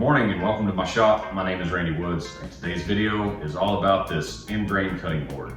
morning and welcome to my shop. My name is Randy Woods and today's video is all about this end grain cutting board.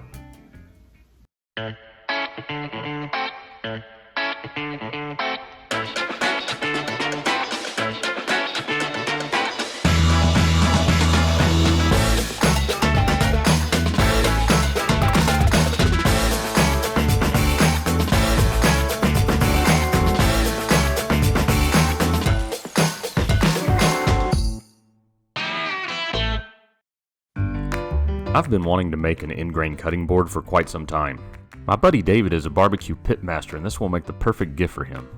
I've been wanting to make an end grain cutting board for quite some time. My buddy David is a barbecue pit master and this will make the perfect gift for him.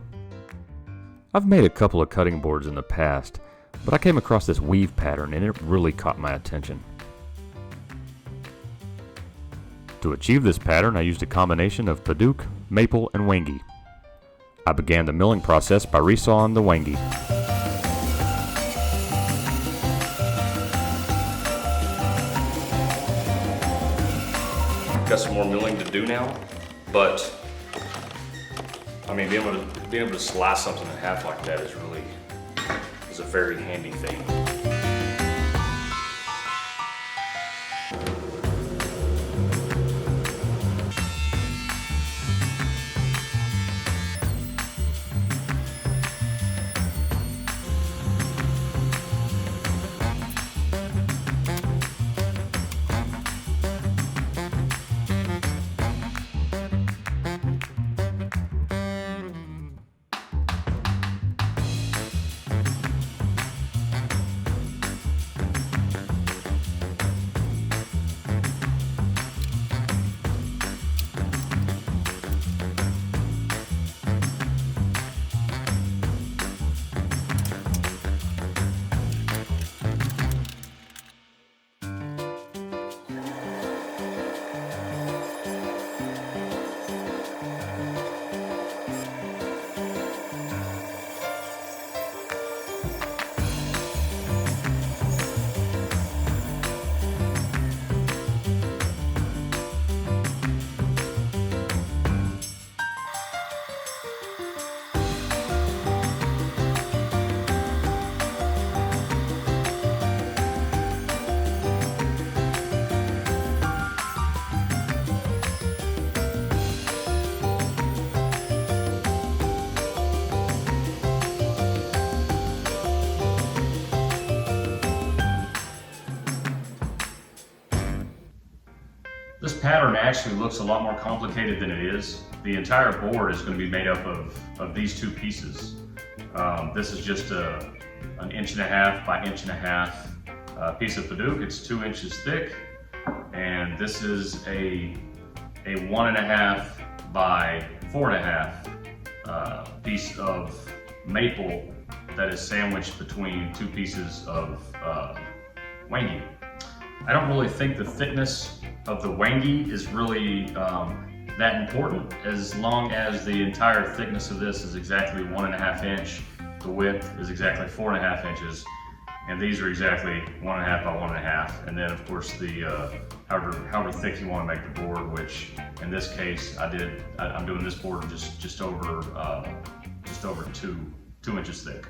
I've made a couple of cutting boards in the past, but I came across this weave pattern and it really caught my attention. To achieve this pattern, I used a combination of padauk, maple, and wenge. I began the milling process by resawing the wenge. Got some more milling to do now, but I mean, being able to slice something in half like that is a very handy thing. This pattern actually looks a lot more complicated than it is. The entire board is going to be made up of these two pieces. This is just an 1.5 inch by 1.5 inch piece of padauk. It's 2 inches thick, and this is a 1.5 by 4.5 piece of maple that is sandwiched between two pieces of wenge. I don't really think the thickness of the wenge is really that important, as long as the entire thickness of this is exactly 1.5 inch, the width is exactly 4.5 inches, and these are exactly 1.5 by 1.5, and then of course the however thick you want to make the board, which in this case I'm doing this board just over 2 inches thick.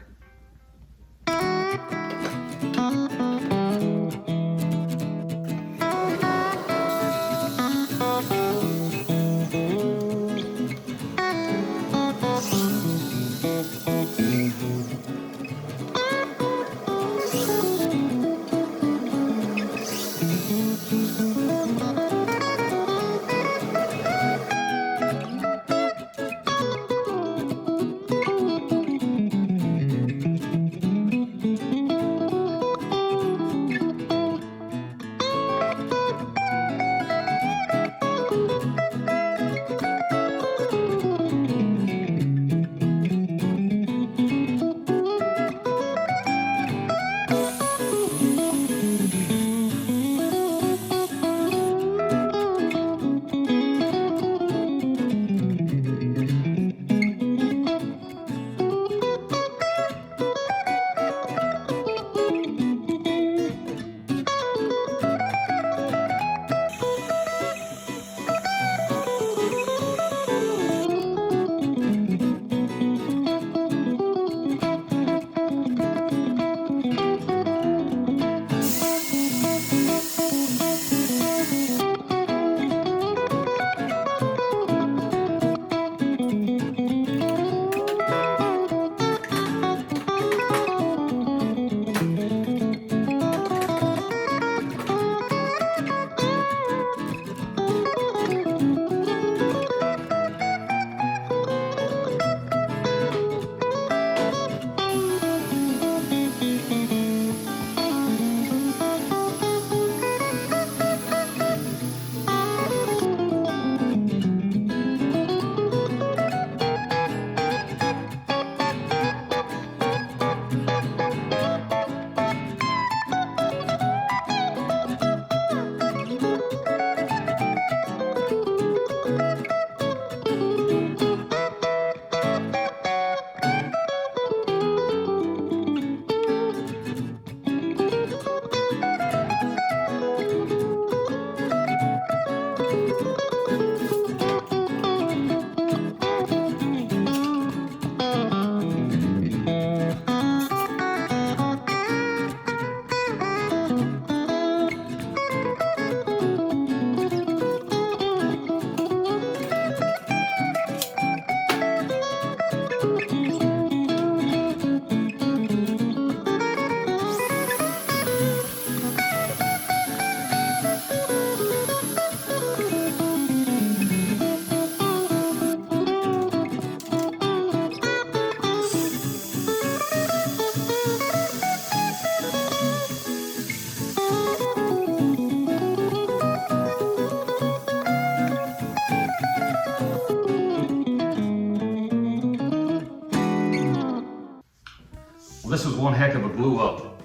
this was one heck of a glue up.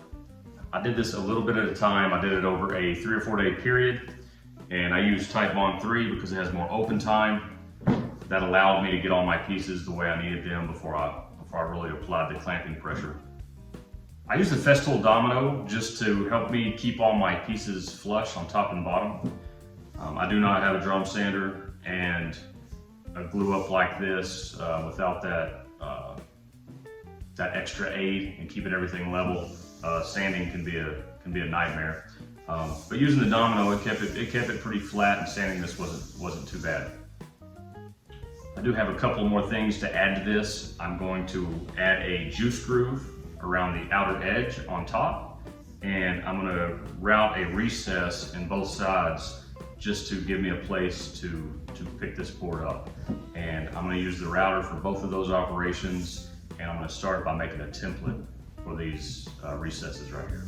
I did this a little bit at a time. I did it over a 3 or 4 day period, and I used Type Bond 3 because it has more open time. That allowed me to get all my pieces the way I needed them before I really applied the clamping pressure. I used the festool domino just to help me keep all my pieces flush on top and bottom. I do not have a drum sander, and a glue up like this without that extra aid and keeping everything level, sanding can be a nightmare. But using the domino, it kept it pretty flat, and sanding this wasn't too bad. I do have a couple more things to add to this. I'm going to add a juice groove around the outer edge on top, and I'm going to route a recess in both sides just to give me a place to pick this board up. And I'm going to use the router for both of those operations, and I'm going to start by making a template for these recesses right here.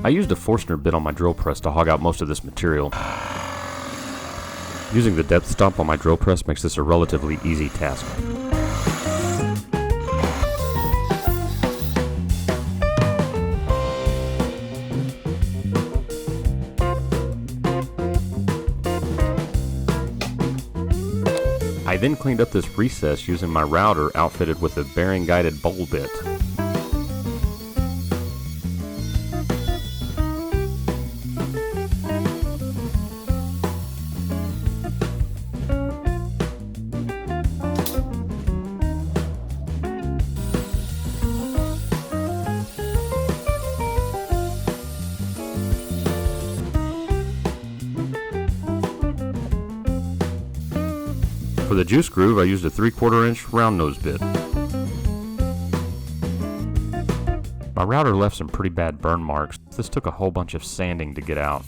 I used a Forstner bit on my drill press to hog out most of this material. Using the depth stomp on my drill press makes this a relatively easy task. I then cleaned up this recess using my router outfitted with a bearing guided bowl bit. For the juice groove, I used a 3/4 inch round nose bit. My router left some pretty bad burn marks. This took a whole bunch of sanding to get out.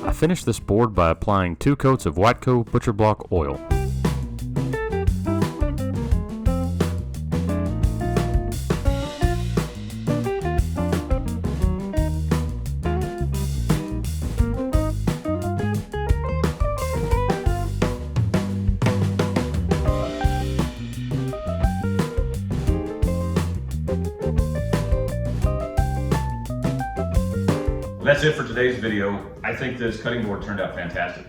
I finished this board by applying 2 coats of Whiteco Butcher Block oil. That's it for today's video. I think this cutting board turned out fantastic.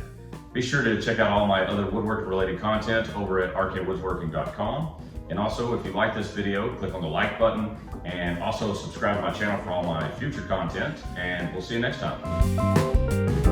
Be sure to check out all my other woodworking related content over at rkwoodworking.com. And also, if you like this video, click on the like button, and also subscribe to my channel for all my future content, and we'll see you next time.